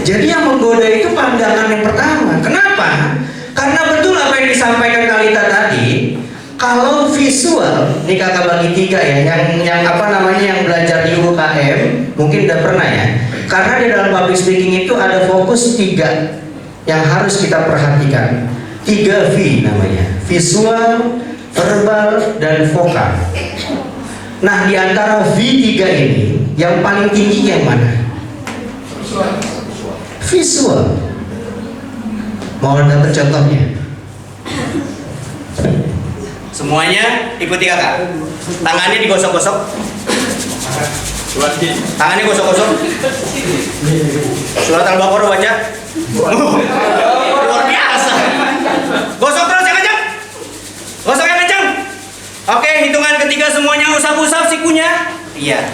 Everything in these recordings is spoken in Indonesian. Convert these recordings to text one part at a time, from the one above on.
Jadi yang menggoda itu pandangan yang pertama. Kenapa? Karena betul apa yang disampaikan Kalita tadi. Kalau visual, ini kakak bagi tiga ya, yang apa namanya yang belajar di UKM mungkin udah pernah ya. Karena di dalam public speaking itu ada fokus tiga yang harus kita perhatikan. 3 V namanya, visual, verbal, dan vokal. Nah di antara V3 ini, yang paling tinggi yang mana? Visual. Mau dapat contohnya? Semuanya ikuti kakak. Tangannya digosok-gosok. Tangannya gosok-gosok. Surat Al-Baqarah baca. Luar biasa. Gosok terus yang kencang. Gosok yang kencang. Oke, hitungan ketiga semuanya usap-usap sikunya. Iya.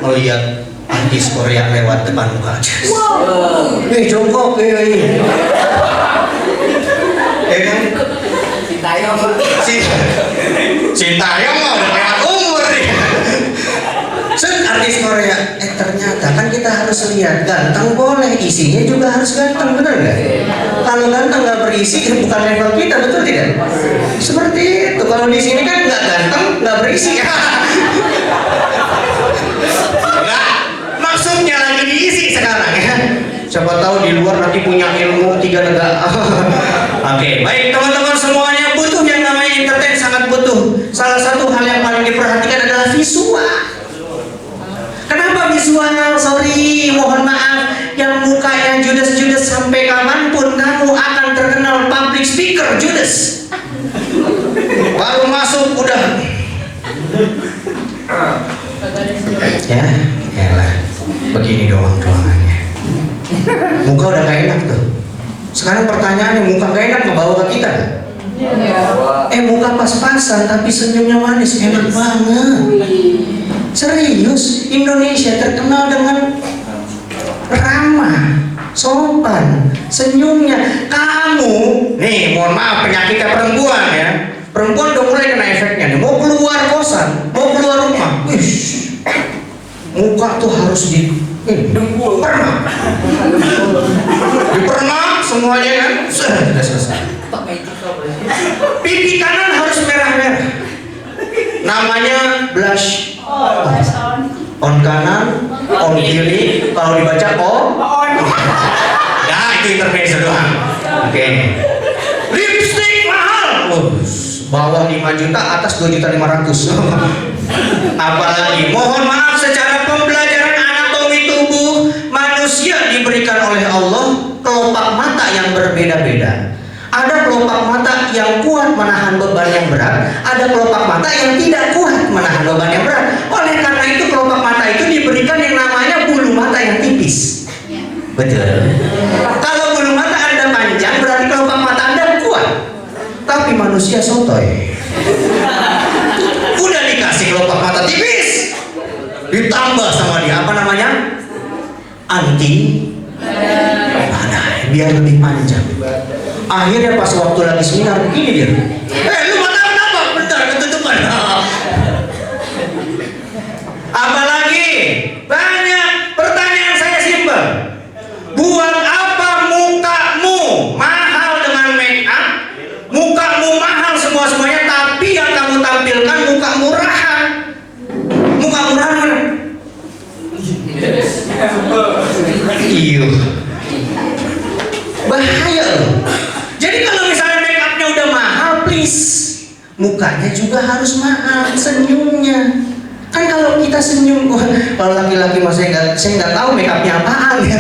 Melihat artis Korea lewat depan muka aja. Jongkok, ya kan? Sintayong mah udah lewat umur nih. Artis Korea, ternyata kan kita harus lihat ganteng boleh, isinya juga harus ganteng, benar nggak? Kalau ganteng nggak berisi, bukan level kita, betul tidak? Seperti itu. Kalau di sini kan nggak ganteng, nggak berisi. Maksudnya lagi diisi sekarang ya. Siapa tahu di luar nanti punya ilmu 3 negara. Oke, baik teman-teman semuanya, butuh yang namanya entertain, sangat butuh. Salah satu hal yang paling diperhatikan adalah visual. Kenapa visual? Sorry, mohon maaf. Yang mukanya judes-judes sampai kapanpun kamu akan terkenal public speaker judes. Baru masuk udah. Ya lah. Begini doang-doangannya. Muka udah gak enak tuh. Sekarang pertanyaannya, muka gak enak ngebawa ke kita? Muka pas-pasan tapi senyumnya manis, enak banget. Serius, Indonesia terkenal dengan ramah, sopan, senyumnya. Kamu, nih mohon maaf penyakitnya perempuan ya. Perempuan udah mulai kena efeknya nih. Mau keluar kosan, mau keluar rumah, muka tuh harus dipermak, dipermak semuanya kan. Sudah selesai. Pipi kanan harus merah-merah. Namanya blush. On kanan, on kiri. Kalau dibaca on. Nah itu intermezzo doang. Oke. Lipstick mahal. Bawah 5 juta, atas 2.500.000. Apalagi, mohon maaf, secara pembelajaran anatomi tubuh manusia diberikan oleh Allah kelopak mata yang berbeda-beda. Ada kelopak mata yang kuat menahan beban yang berat, ada kelopak mata yang tidak kuat menahan beban yang berat. Oleh karena itu kelopak mata itu diberikan yang namanya bulu mata yang tipis. Betul. Kalau bulu mata Anda panjang berarti kelopak mata Anda kuat. Tapi manusia sotoy. Udah dikasih kelopak mata tipis, ditambah sama dia apa namanya? Anti panah, biar lebih panjang. Akhirnya pas waktu lagi seminar begini dia. Lu mata kenapa? Bentar ketutupan. Apalagi banyak pertanyaan saya simpel. Buat apa mukamu mahal dengan make up? Mukamu mahal semuanya, tapi yang kamu tampilkan muka murahan. Muka murahan mana? Iya. Bahaya loh. Jadi kalau misalnya make upnya udah mahal, please mukanya juga harus mahal, senyumnya. Kan kalau kita senyum, kalau laki-laki saya nggak tahu make upnya apaan ya.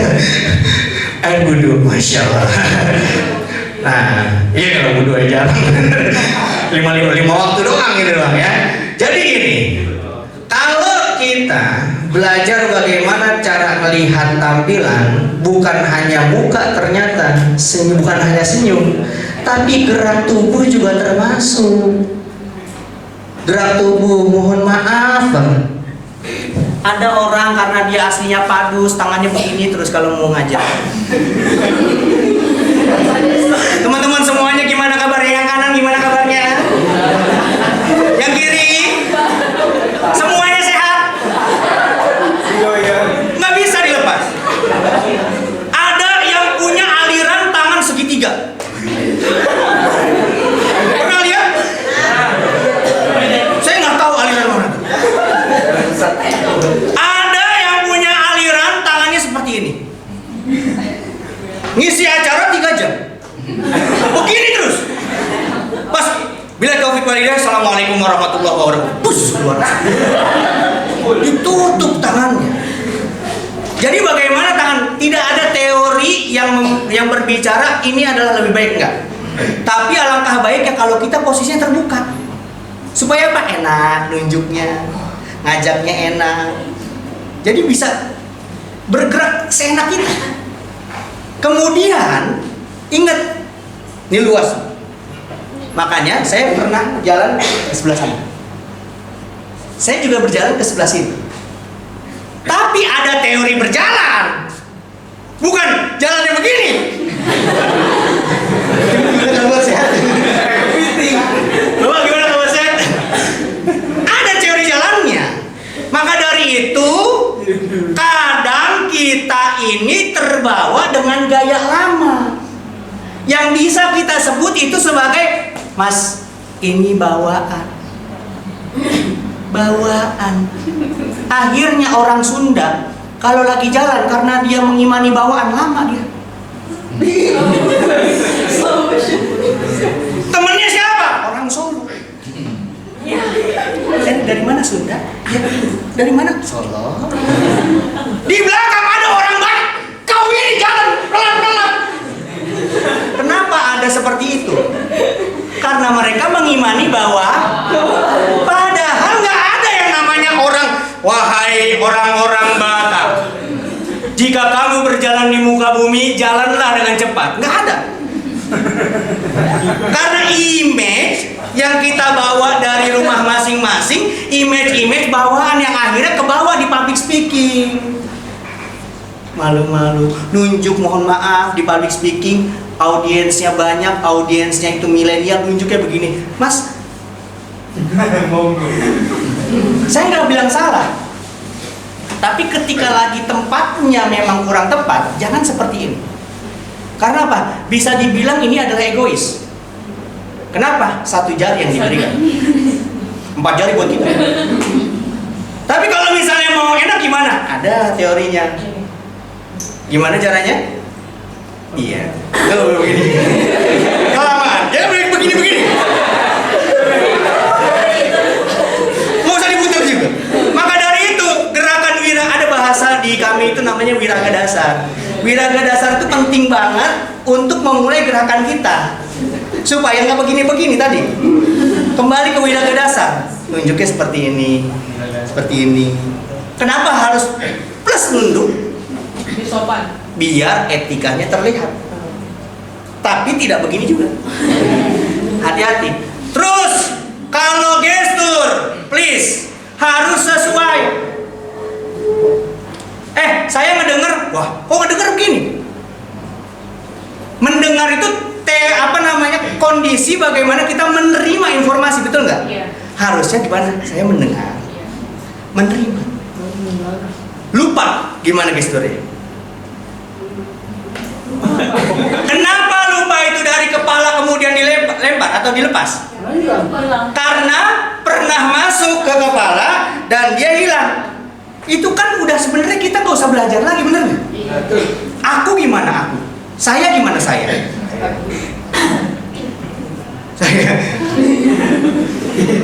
Budu, masya Allah. Nah, iya kalau budu aja. 5 waktu doang gitu doang ya. Jadi gini, kalau kita belajar bagaimana cara melihat tampilan, bukan hanya muka ternyata, bukan hanya senyum, Tapi gerak tubuh juga termasuk. Gerak tubuh, mohon maaf banget. Ada orang karena dia aslinya padus, tangannya begini terus kalau mau ngajar. Teman-teman semuanya gimana kabarnya? Yang kanan gimana kabarnya? Yang kiri? Semuanya sehat? Nggak bisa dilepas. Ada yang punya aliran tangan segitiga. Pernah lihat? Saya nggak tahu aliran mana. Ada yang punya aliran tangannya seperti ini. Ngisi acara 3 jam. Begini terus. Pas bila taufik walhidayah, assalamualaikum warahmatullahi wabarakatuh. Pus keluar. Ditutup tangannya. Jadi bagaimana tangan? Tidak ada teori yang berbicara ini adalah lebih baik enggak. Tapi alangkah baiknya kalau kita posisinya terbuka. Supaya apa? Enak nunjuknya, ngajaknya enak. Jadi bisa bergerak seenak kita. Kemudian ingat, ini luas. Makanya saya pernah jalan ke sebelah sana. Saya juga berjalan ke sebelah sini. Tapi ada teori berjalan. Bukan jalannya begini. Gimana kabar sehat? Bapak gimana kabar sehat? Ada teori jalannya. Maka dari itu kadang kita ini terbawa dengan gaya lama. Yang bisa kita sebut itu sebagai, Mas, ini bawaan. Bawaan. Akhirnya orang Sunda kalau lagi jalan karena dia mengimani bawaan, lama dia. Temennya siapa? Orang Solo. Dari mana Sunda? Ya, dari mana? Solo. Di belakang ada orang baik. Kau ini jalan pelan-pelan. Kenapa ada seperti itu? Karena mereka mengimani bahwa padahal nggak ada yang namanya orang. Wahai orang-orang Batak, jika kamu berjalan di muka bumi, jalanlah dengan cepat. Nggak ada. Karena image yang kita bawa dari rumah masing-masing, image bawaan yang akhirnya kebawa di public speaking. Malu-malu, nunjuk mohon maaf di public speaking, audiensnya banyak, audiensnya itu milenial, nunjuknya begini, Mas. Saya nggak bilang salah, tapi ketika lagi tempatnya memang kurang tepat, jangan seperti ini. Karena apa? Bisa dibilang ini adalah egois. Kenapa? 1 jari yang diberikan, 4 jari buat kita. Tapi kalau misalnya mau enak gimana? Ada teorinya. Gimana caranya? Iya. Kalau begini. Kelamaan. Ya begini. Mau usah diputar juga. Maka dari itu gerakan ada bahasa di kami itu namanya wiraga dasar. Wiraga dasar itu penting banget untuk memulai gerakan kita. Supaya nggak begini-begini tadi. Kembali ke wiraga dasar. Tunjuknya seperti ini. Seperti ini. Kenapa harus plus nunduk? Sopan. Biar etikanya terlihat. Tapi tidak begini juga. Hati-hati. Terus kalau gestur, please harus sesuai. Saya ngedenger, wah, kok ngedenger begini? Mendengar itu kondisi bagaimana kita menerima informasi, betul nggak? Iya. Harusnya gimana? Saya mendengar, menerima. Lupa gimana gesturnya? Kenapa lupa itu dari kepala kemudian dilempar atau dilepas? Karena pernah masuk ke kepala dan dia hilang. Itu kan udah sebenarnya kita nggak usah belajar lagi, bener nggak? Aku gimana aku? Saya gimana saya?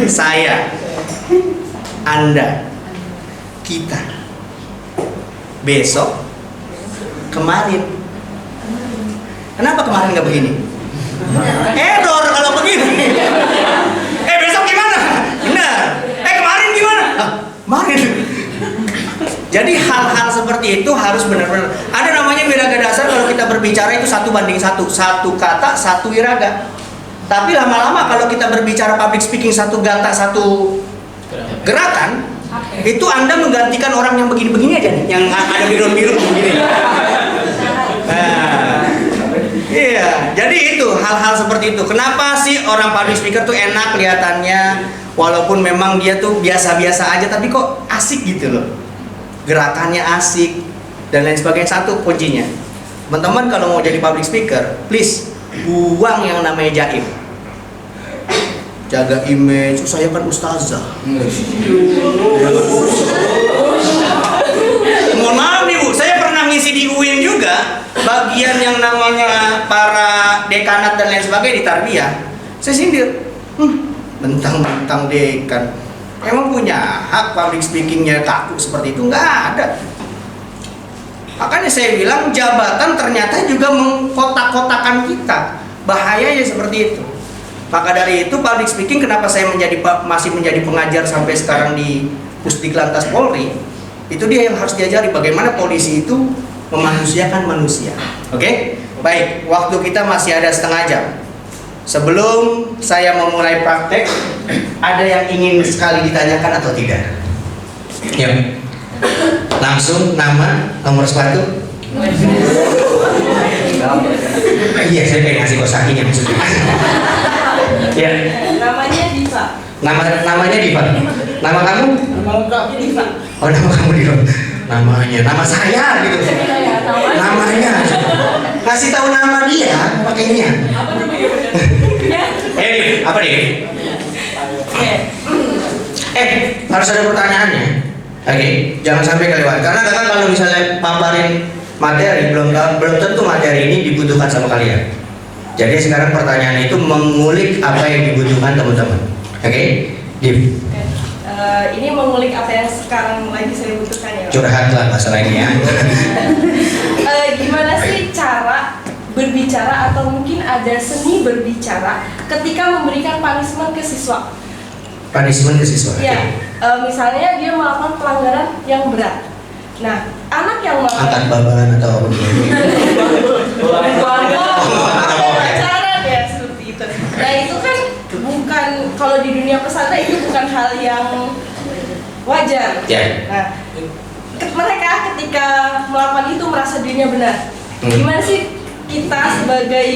Saya, Anda, kita, besok, kemarin. Kenapa kemarin nggak begini? Error kalau begini. Besok gimana? Benar. Kemarin gimana? Kemarin. Jadi hal-hal seperti itu harus benar-benar. Ada namanya sekali wiraga dasar kalau kita berbicara itu 1:1, satu kata, satu iraga. Tapi lama-lama kalau kita berbicara public speaking satu gata, satu gerakan, itu Anda menggantikan orang yang begini-begini aja nih, yang ada biru-biru begini. Nah, iya, jadi itu hal-hal seperti itu. Kenapa sih orang public speaker tuh enak kelihatannya, walaupun memang dia tuh biasa-biasa aja, tapi kok asik gitu loh. Gerakannya asik dan lain sebagainya. Satu kuncinya, teman-teman kalau mau jadi public speaker, please buang yang namanya jaim. Jaga image, saya kan ustazah. Mohon maaf nih Bu, saya pernah ngisi di UIN juga, bagian yang namanya para dekanat dan lain sebagainya di tarbiyah. Saya sindir, bentang-bentang dekan. Emang punya hak public speakingnya kaku seperti itu? Nggak ada. Makanya saya bilang jabatan ternyata juga mengkotak-kotakan kita. Bahayanya seperti itu. Maka dari itu public speaking kenapa saya masih menjadi pengajar sampai sekarang di Pusdiklantas Polri, itu dia yang harus diajari bagaimana polisi itu memanusiakan manusia. Oke? Baik, waktu kita masih ada setengah jam. Sebelum saya memulai praktek, ada yang ingin sekali ditanyakan atau tidak? Ya. Langsung nama, nomor sepatu. Iya, saya pengen ngasih kosakinya maksudnya. Ya. Namanya Diva. Namanya Diva. Nama kamu? Nama lengkap Diva. Oh, nama kamu Diva. Nama saya gitu. Namanya. Kasih tahu nama dia, pakainya. Apa namanya? Apa nih? Harus ada pertanyaannya. Oke, jangan sampai kelewat. Karena kakak kalau misalnya paparin materi belum tentu materi ini dibutuhkan sama kalian. Jadi sekarang pertanyaan itu mengulik apa yang dibutuhkan teman-teman. Oke, Div. Ini mengulik apa yang sekarang lagi saya butuhkan ya. Curhat lah masalah ini ya. Gimana sih cara berbicara atau mungkin ada seni berbicara ketika memberikan punishment ke siswa? Punishment ke siswa. Ya, misalnya dia melakukan pelanggaran yang berat. Nah, anak yang melakukan Angkat baban atau apa? pacaran ya seperti itu. Nah itu kan bukan, kalau di dunia pesantren itu bukan hal yang wajar. Ya. Nah, mereka ketika melakukan itu merasa dirinya benar. Gimana sih kita sebagai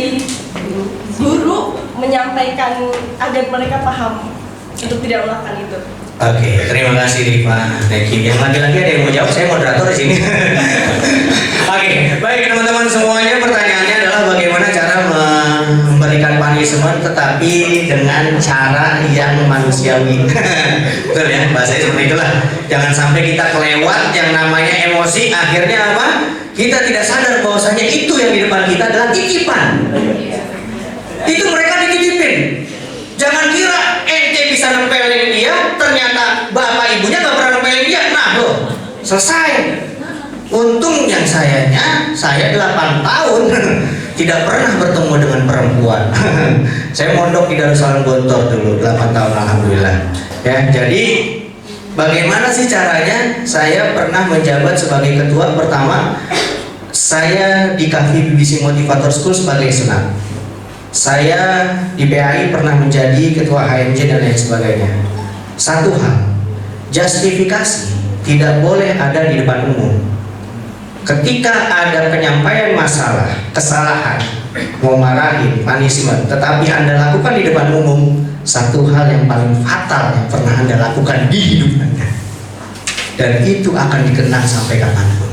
guru menyampaikan agar mereka paham untuk tidak melakukan itu? Oke, terima kasih Riva. Thank you. Yang laki-laki ada yang mau jawab, saya moderator di sini. Oke, baik teman-teman semuanya, pertanyaannya adalah bagaimana cara memberikan punishment tetapi dengan cara yang manusiawi. Betul ya, bahasanya seperti itulah. Jangan sampai kita kelewat yang namanya emosi, akhirnya apa? Kita tidak sadar bahwasanya itu yang di depan kita adalah titipan. Itu mereka dititipin. Jangan kira ente bisa nempelin dia, ternyata bapak ibunya gak pernah nempelin dia. Nah loh, selesai. Untung yang saya 8 tahun tidak pernah bertemu dengan perempuan. Saya mondok di Darussalam Gontor dulu 8 tahun alhamdulillah. Ya, jadi bagaimana sih caranya? Saya pernah menjabat sebagai ketua. Pertama, saya di Kafi BBC Motivator School sebagai senat. Saya di PAI pernah menjadi ketua HMJ dan lain sebagainya. Satu hal, justifikasi tidak boleh ada di depan umum. Ketika ada penyampaian masalah, kesalahan, mau marahin, punishment, tetapi Anda lakukan di depan umum, satu hal yang paling fatal yang pernah Anda lakukan di hidup Anda, dan itu akan dikenang sampai kapanpun.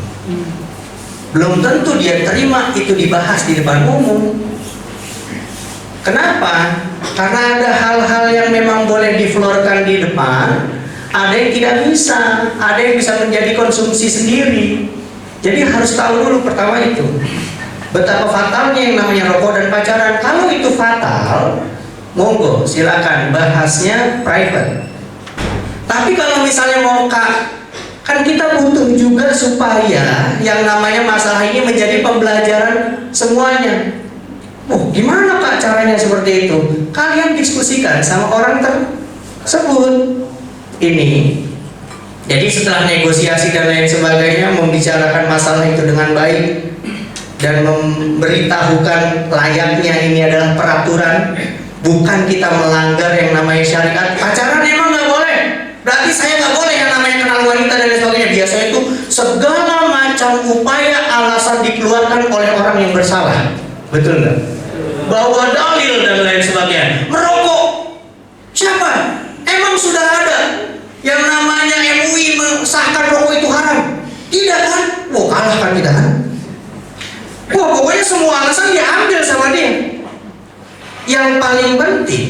Belum tentu dia terima itu dibahas di depan umum. Kenapa? Karena ada hal-hal yang memang boleh diflorkan di depan, ada yang tidak bisa, ada yang bisa menjadi konsumsi sendiri. Jadi harus tahu dulu pertama itu betapa fatalnya yang namanya rokok dan pacaran. Kalau itu fatal, monggo silakan bahasnya private. Tapi kalau misalnya mau kan kita butuh juga supaya yang namanya masalah ini menjadi pembelajaran semuanya. Oh, gimana Pak caranya seperti itu? Kalian diskusikan sama orang tersebut. Ini Jadi setelah negosiasi dan lain sebagainya, membicarakan masalah itu dengan baik dan memberitahukan layaknya ini adalah peraturan, bukan kita melanggar yang namanya syariat. Pacaran emang nggak boleh, berarti saya nggak boleh yang namanya kenal wanita dan lain sebagainya. Biasanya itu segala macam upaya alasan dikeluarkan oleh orang yang bersalah, betul nggak? Bawa dalil dan lain sebagainya. Merokok, siapa? Emang sudah ada yang namanya MUI mensahkan rokok itu haram? Tidak kan? Wah, kalah kan kita kan? Wah, pokoknya semua alasan diambil sama dia. Yang paling penting,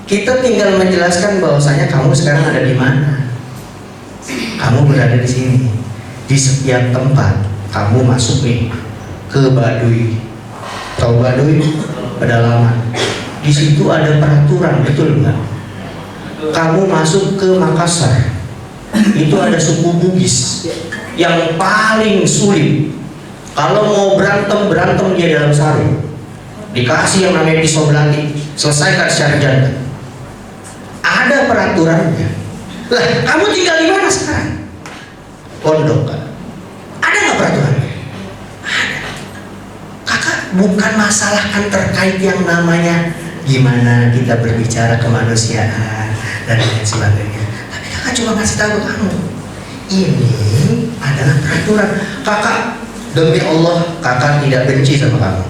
kita tinggal menjelaskan bahwasanya kamu sekarang ada di mana. Kamu berada di sini. Di setiap tempat kamu masuk nih ke Baduy. Tahu Baduy? Pedalaman. Di situ ada peraturan, betul nggak? Kamu masuk ke Makassar, itu ada suku Bugis yang paling sulit. Kalau mau berantem dia dalam sarung, dikasih yang namanya pisau belati, selesaikan secara jantan. Ada peraturannya. Lah, kamu tinggal di mana sekarang? Pondok kan? Ada nggak peraturannya? Ada. Kakak, bukan masalah kan terkait yang namanya gimana kita berbicara kemanusiaan dan lain sebagainya. Tapi kakak cuma kasih tahu kamu, ini adalah peraturan. Kakak, demi Allah, kakak tidak benci sama kamu.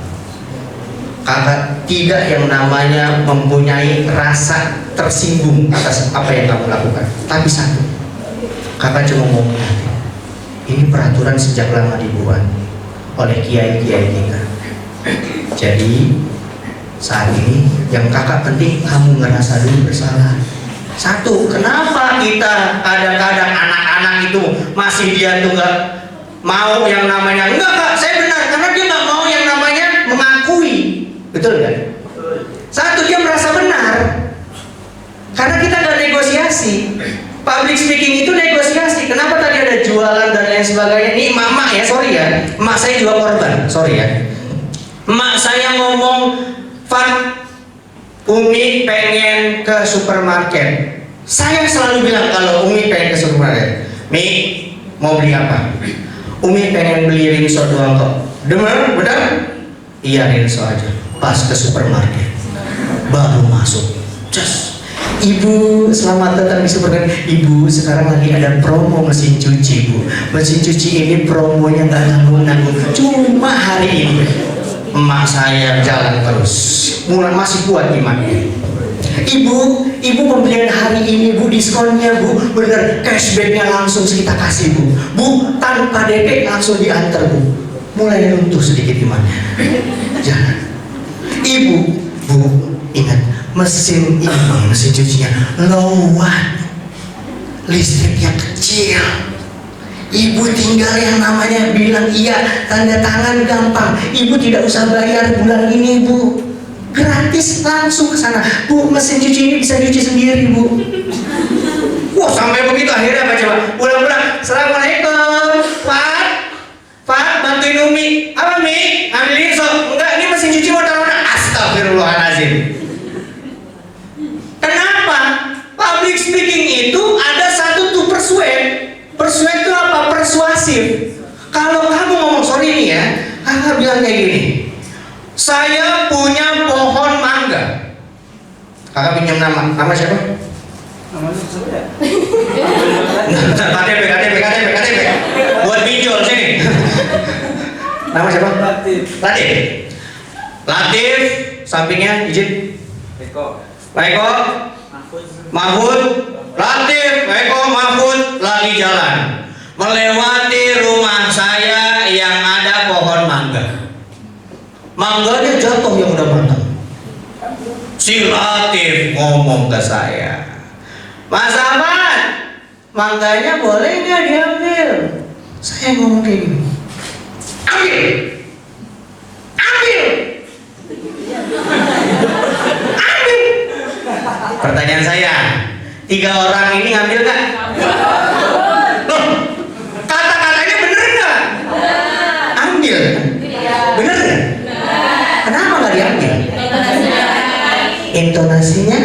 Kakak tidak yang namanya mempunyai rasa tersinggung atas apa yang kamu lakukan. Tapi satu, kakak cuma mau mengingatkan, ini peraturan sejak lama dibuat oleh kiai-kiai kita. Jadi saat ini yang kakak penting kamu ngerasa dulu bersalah. Satu, kenapa kita kadang-kadang anak-anak itu masih dia tuh nggak mau yang namanya enggak kak, saya benar, karena dia nggak mau yang namanya mengakui, betul nggak? Satu, dia merasa benar karena kita nggak negosiasi. Public speaking itu negosiasi. Kenapa tadi ada jualan dan lain sebagainya? Ini emak ya, sorry ya, emak saya juga korban, sorry ya. Emak saya ngomong, Fan, Umi pengen ke supermarket. Saya selalu bilang kalau Umi pengen ke supermarket, Mi, mau beli apa? Umi pengen beli rinso doang kok. Dengar, benar? Iya, rinso aja. Pas ke supermarket, baru masuk. Just, Ibu, selamat datang di supermarket. Ibu, sekarang lagi ada promo mesin cuci, Bu. Mesin cuci ini promonya nggak nanggung-nanggung, cuma hari ini. Emak saya jalan terus, mulai masih kuat imannya. Ibu pembelian hari ini Bu, diskonnya Bu, bener, cashbacknya langsung kita kasih Bu, tanpa DP langsung diantar Bu. Mulai runtuh sedikit imannya. Jangan. Ibu, Bu, ingat mesin ini, mesin cucinya low watt, listriknya kecil. Ibu tinggal yang namanya bilang iya, tanda tangan gampang. Ibu tidak usah bayar bulan ini Bu, gratis langsung ke sana. Bu, mesin cuci ini bisa cuci sendiri Bu. Wah, sampai begitu akhirnya apa coba? Pulang-pulang, Assalamualaikum, Pak, bantuin Umi. Apa Mi? Ambilin so? Enggak, ini mesin cuci mau taruh mana? Astagfirullahaladzim. Kenapa? Public speaking itu ada satu tuh persuade. Persuade itu apa? Persuasif. Kalau kamu ngomong, sorry nih ya, kakak bilang kayak gini, saya punya pohon mangga. Kakak pinjam nama siapa? Namanya siapa ya? KTP. Buat pinjol sini. Nama siapa? Latif. Sampingnya izin. Eko. Mahfud. Latif, Eko, Mahfud lagi jalan melewati rumah saya yang ada pohon mangga. Mangganya jatuh yang udah matang. Si Latif ngomong ke saya, Mas Ahmad, mangganya boleh nggak diambil? Saya ngomong kayak gini, ambil. Pertanyaan saya, 3 orang ini ngambil nggak? Loh, kata-katanya bener nggak? Ambil, bener nggak? Kenapa nggak diambil? Intonasinya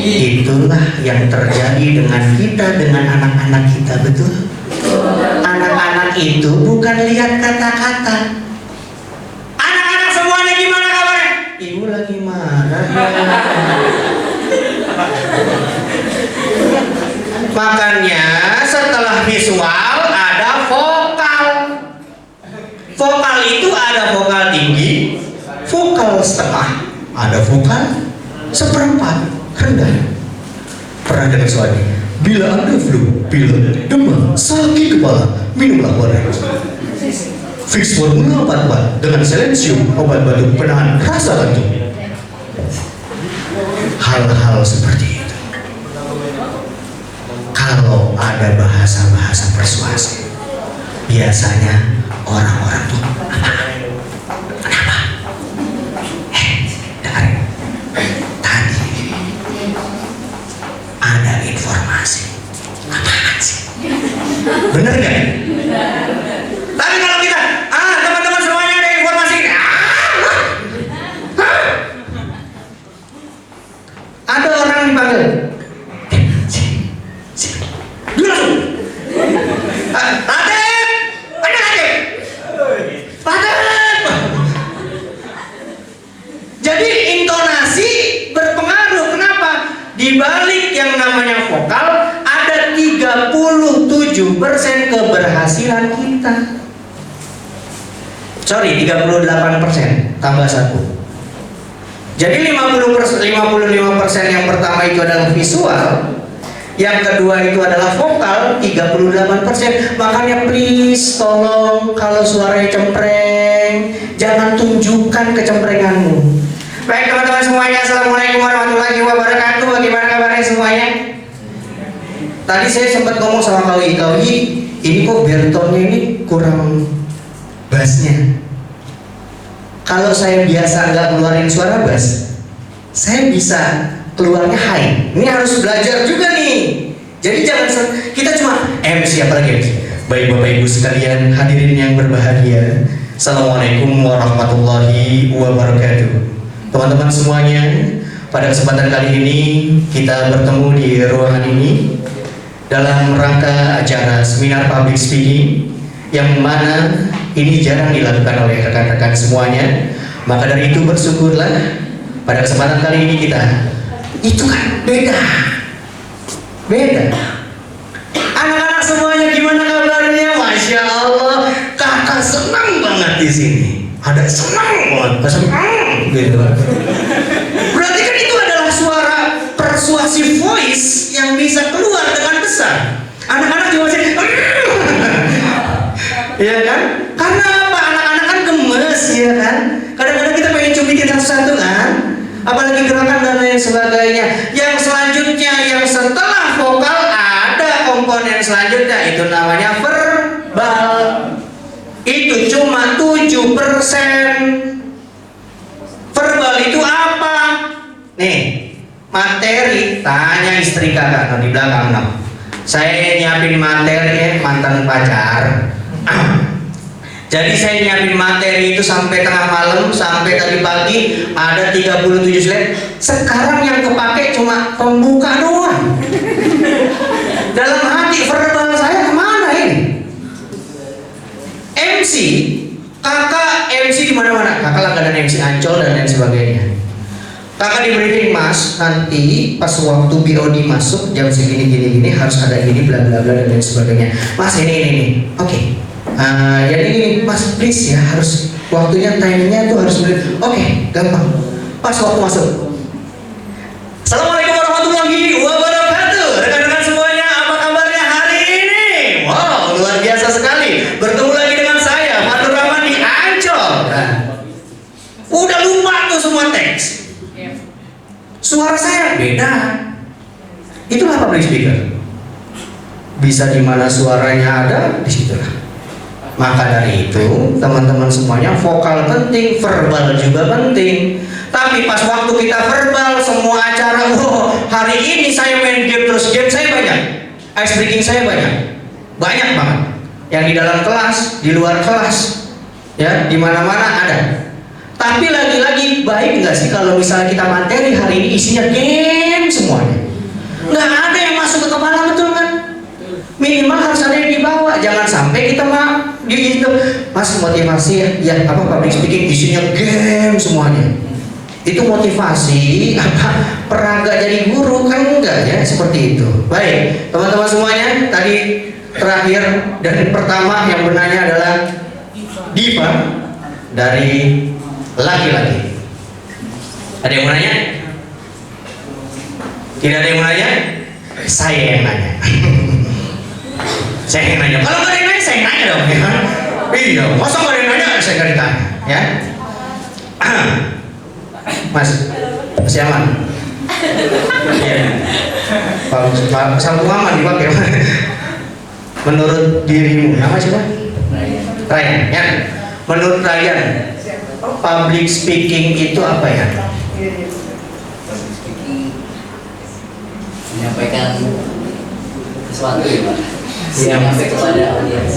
Itulah yang terjadi dengan kita, dengan anak-anak kita, betul? Anak-anak itu bukan lihat kata-kata. Anak-anak semuanya gimana kabarnya? Ibu lagi marah ya. Makanya setelah visual ada vokal. Vokal itu ada vokal tinggi, vokal setengah, ada vokal seperempat rendah. Pernah dengar suaranya? Bila Anda flu, pilek, demam, sakit kepala, minumlah Warhex. Fix Formula 44 dengan Silenzium, obat batuk penahan rasa batuk. Hal-hal seperti itu. Kalau ada bahasa-bahasa persuasif, biasanya orang-orang tuh kenapa? Dengar, tadi ada informasi. Apaan sih? Bener gak? Tapi kalau kita, teman-teman semuanya ada informasi. Ada orang yang dipanggil. Dia langsung. Raden! Ada Raden! Raden! Jadi intonasi berpengaruh. Kenapa? Di balik yang namanya vokal ada 37% keberhasilan kita. Sorry, 38% tambah 1. Jadi 55% yang pertama itu adalah visual, yang kedua itu adalah vokal 38%. Makanya please tolong kalau suaranya cempreng jangan tunjukkan kecemprenganmu. Baik teman-teman semuanya, assalamualaikum warahmatullahi wabarakatuh. Bagaimana kabarnya semuanya? Tadi saya sempat ngomong sama Kawi, ini kok bertonnya ini kurang bassnya. Kalau saya biasa nggak keluarin suara bass, saya bisa keluarnya high. Ini harus belajar juga nih. Jadi jangan kita cuma MC apalagi MC. Baik Bapak Ibu sekalian, hadirin yang berbahagia, assalamualaikum warahmatullahi wabarakatuh. Teman-teman semuanya, pada kesempatan kali ini kita bertemu di ruangan ini dalam rangka acara seminar public speaking yang mana ini jarang dilakukan oleh rekan-rekan semuanya. Maka dari itu bersyukurlah pada kesempatan kali ini kita itu kan beda. Anak-anak semuanya gimana kabarnya? Masya Allah, kakak senang banget di sini. Ada senang banget, gitu. Berarti kan itu adalah suara persuasive voice yang bisa keluar dengan besar. Anak-anak juga masih ya kan? Karena apa? Anak-anak kan gemes, ya kan? Kadang-kadang kita pengen cubitin satu-satu kan? Apalagi gerakan dan lain sebagainya. Yang selanjutnya, yang setelah vokal ada komponen selanjutnya, itu namanya verbal. Itu cuma 7%. Verbal itu apa? Nih, materi. Tanya istri kakak di belakang no. Saya nyiapin materi mantan pacar. Jadi saya nyiapin materi itu sampai tengah malam, sampai tadi pagi ada 37 slide. Sekarang yang kepake cuma pembuka doang. Dalam hati verbal saya kemana ini? MC, kakak MC di mana-mana. Kakak langganan MC Ancol dan lain sebagainya. Kakak di briefing, Mas, nanti pas waktu BOD masuk jam segini gini harus ada ini bla bla bla dan lain sebagainya. Mas ini. Oke. Jadi ini Mas please ya, harus waktunya timingnya tuh harus oke, gampang. Pas waktu masuk. Assalamualaikum warahmatullahi wabarakatuh. Rekan-rekan semuanya, apa kabarnya hari ini? Wow, luar biasa sekali. Bertemu lagi dengan saya, Fatur Rahman di Ancol. Udah lupa tuh semua teks. Suara saya beda. Itulah public speaker. Bisa di mana suaranya ada, disitulah. Maka dari itu, teman-teman semuanya, vokal penting, verbal juga penting. Tapi pas waktu kita verbal, semua acara, hari ini saya main game terus, game saya banyak, ice breaking saya banyak banget. Yang di dalam kelas, di luar kelas, ya, di mana-mana ada. Tapi lagi-lagi baik nggak sih kalau misalnya kita materi hari ini isinya game semuanya. Nggak ada yang masuk ke kepala, betul kan? Minimal harus ada yang dibawa. Jangan sampai kita di itu mas motivasi ya apa public speaking isinya game semuanya. Itu motivasi apa peraga jadi guru kan enggak ya, seperti itu. Baik teman-teman semuanya, tadi terakhir dan pertama yang bertanya adalah diva dari laki-laki. Ada yang mau nanya? Tidak ada yang mau nanya? Saya yang nanya. Saya yang nanya. Kalau nggak ada yang nanya, saya yang nanya dong. Ya? Iya, masa nggak ada yang nanya, saya nggak ditanya. Ya, Mas, masih aman? Iya. Pak, sampung aman dipakai. Menurut dirimu, nama siapa? Ryan. Ya. Menurut Ryan, public speaking itu apa ya? Menyampaikan sesuatu ya Pak, sampai kepada audiens.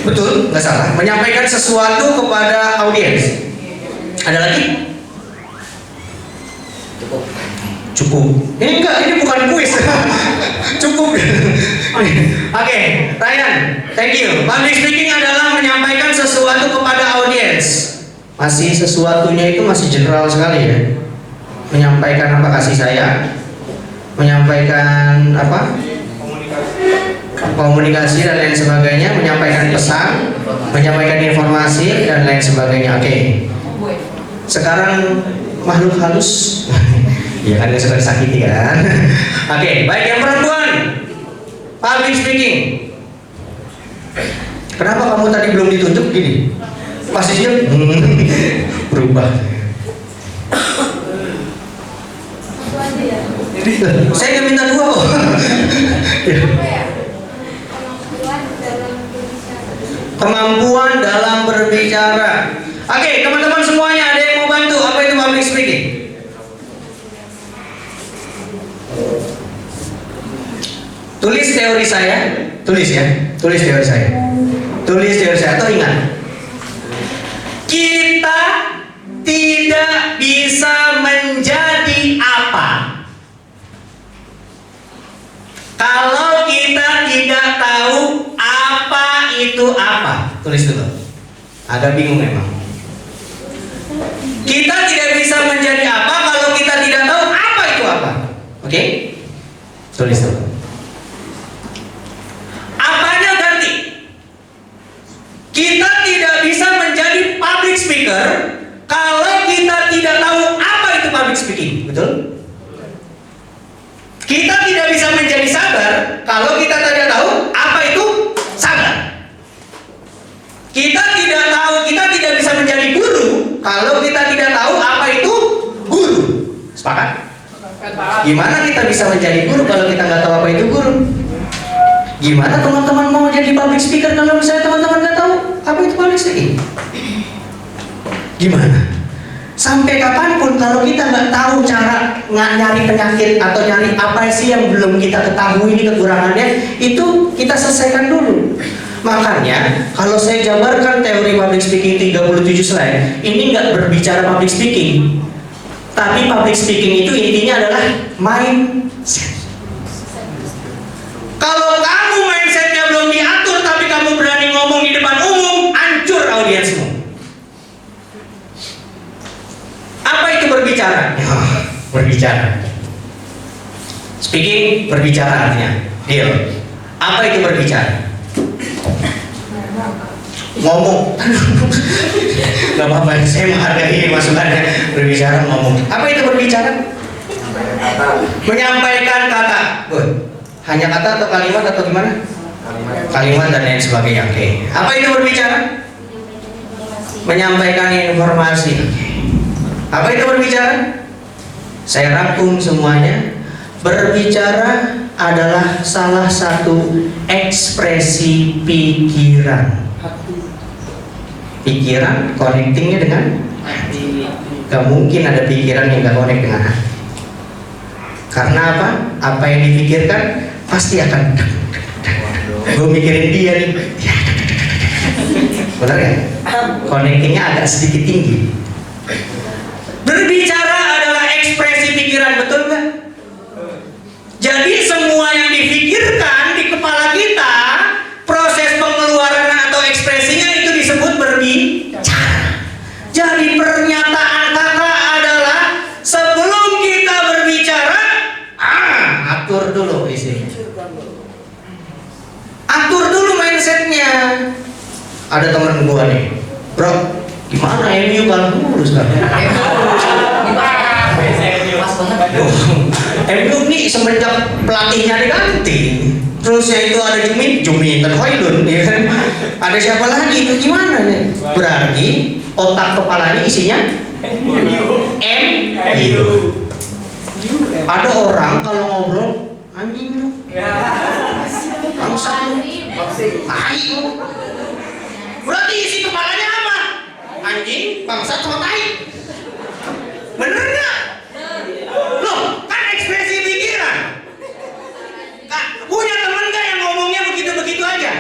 Betul, nggak salah. Menyampaikan sesuatu kepada audiens. Ada lagi? Cukup. Cukup. Ini enggak, ini bukan kuis. Cukup. Oke, Ryan, thank you. Public speaking adalah menyampaikan sesuatu kepada audiens. Masih sesuatunya itu masih general sekali ya. Menyampaikan apa, kasih sayang, menyampaikan apa, komunikasi dan lain sebagainya, menyampaikan pesan, menyampaikan informasi dan lain sebagainya. Oke. Sekarang makhluk halus. Ya kan gak suka disakiti kan. Oke, baik yang perempuan, public speaking. Kenapa kamu tadi belum ditunjuk gini? Posisinya berubah. Saya nggak minta dua kok. Kemampuan dalam berbicara. Oke, teman-teman semuanya, ada yang mau bantu? Apa itu public speaking? Tulis teori saya, tulis ya, tulis teori saya. Tulis teori saya, atau ingat, kita tidak bisa menjadi apa kalau kita tidak tahu apa itu apa. Tulis dulu. Agak bingung memang. Kita tidak bisa menjadi apa kalau kita tidak tahu apa itu apa. Oke? Tulis dulu. Apanya ganti? Kita tidak bisa menjadi public speaker kalau kita tidak tahu apa itu public speaking. Betul? Kita tidak bisa menjadi sabar kalau kita tidak tahu apa itu sabar. Kita tidak bisa menjadi guru kalau kita tidak tahu apa itu guru. Sepakat? Gimana kita bisa menjadi guru kalau kita nggak tahu apa itu guru? Gimana teman-teman mau jadi public speaker kalau misalnya teman-teman nggak tahu apa itu public speaking? Gimana? Sampai kapanpun kalau kita nggak tahu cara nyari penyakit atau nyari apa sih yang belum kita ketahui ini kekurangannya, itu kita selesaikan dulu. Makanya kalau saya jabarkan teori public speaking 37 slide, ini nggak berbicara public speaking, tapi public speaking itu intinya adalah mindset. Kalau kamu mindsetnya belum diatur tapi kamu berani ngomong di depan umum, hancur audiensmu. Apa itu berbicara? Berbicara. Speaking, berbicara artinya. Deal. Apa itu berbicara? Ngomong. Gak apa-apa, saya menghargai masukannya. Berbicara, ngomong. Apa itu berbicara? Menyampaikan kata. Hanya kata atau kalimat atau gimana? Kalimat dan lain sebagainya. Oke. Apa itu berbicara? Menyampaikan informasi. Apa itu berbicara? Saya rangkum semuanya. Berbicara adalah salah satu ekspresi pikiran. Pikiran connectingnya dengan hati. Gak mungkin ada pikiran yang gak connect dengan hati. Karena apa? Apa yang dipikirkan pasti akan. Gue mikirin dia nih. Benar ya? Connectingnya agak sedikit tinggi. Berbicara adalah ekspresi pikiran, betul nggak? Ada temen gua nih, bro, gimana MU kalah mulu sekarang? Pas banget. MU nih semenjak pelatihnya diganti, terusnya itu ada Jumi Hoylund, ya kan? Ada siapa lagi? Itu gimana nih? Berarti otak kepalanya isinya MU. Ada orang kalau ngobrol anjing lu, bangsa lu, tai lu. Berarti isi kepalanya apa? Anjing, bangsa, sama tai. Bener nggak? Loh, kan ekspresi pikiran. Kak, punya teman nggak yang ngomongnya begitu-begitu aja?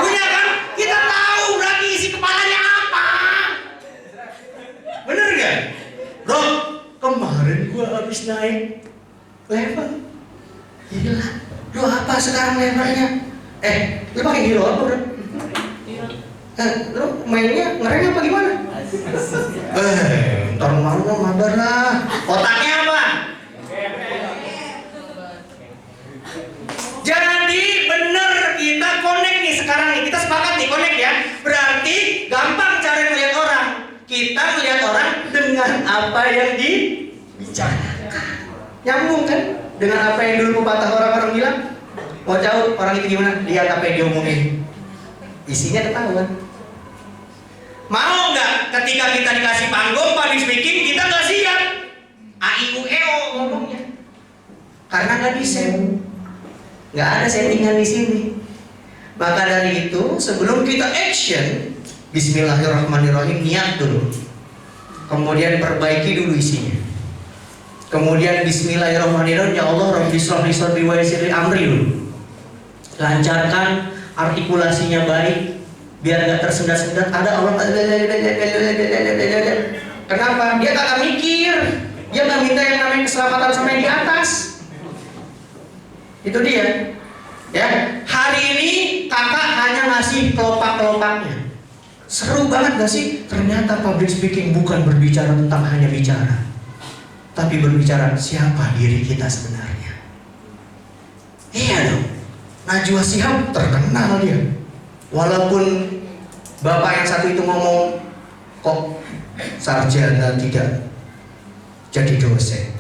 Punya kan? Kita tahu berarti isi kepalanya apa. Bener nggak? Bro, kemarin gua habis naik level. Gila, lu apa sekarang levelnya? Lu pakai hero apa bro? Lu mainnya ngereng apa gimana? Ntar malu mabar lah. Otaknya apa? Jadi bener kita connect nih sekarang nih. Kita sepakat nih connect ya. Berarti gampang cara melihat orang. Kita melihat orang dengan apa yang dibicarakan. Nyambung kan? Dengan apa yang dulu pepatah orang-orang bilang. Mau tahu orang itu gimana? Lihat apa yang diomongin. Isinya ketahuan. Mau nggak ketika kita dikasih panggung public speaking kita nggak siap? AIUEO ngomongnya. Karena nggak desain, nggak ada settingan di sini. Maka dari itu sebelum kita action, Bismillahirrahmanirrahim, niat dulu. Kemudian perbaiki dulu isinya. Kemudian Bismillahirrahmanirrahim, ya Allah Rabbi shrah li sadri wa yassir li amri dulu. Lancarkan artikulasinya baik, biar nggak tersendat-sendat. Ada orang kenapa? Dia kagak mikir, dia nggak minta yang namanya keselamatan sampai di atas. Itu dia. Ya, hari ini kakak hanya ngasih kelopak-kelopaknya. Seru banget gak sih? Ternyata public speaking bukan berbicara tentang hanya bicara, tapi berbicara siapa diri kita sebenarnya. Iya dong. Najwa Shihab terkenal dia. Walaupun bapak yang satu itu ngomong, kok sarjana tidak jadi dosen.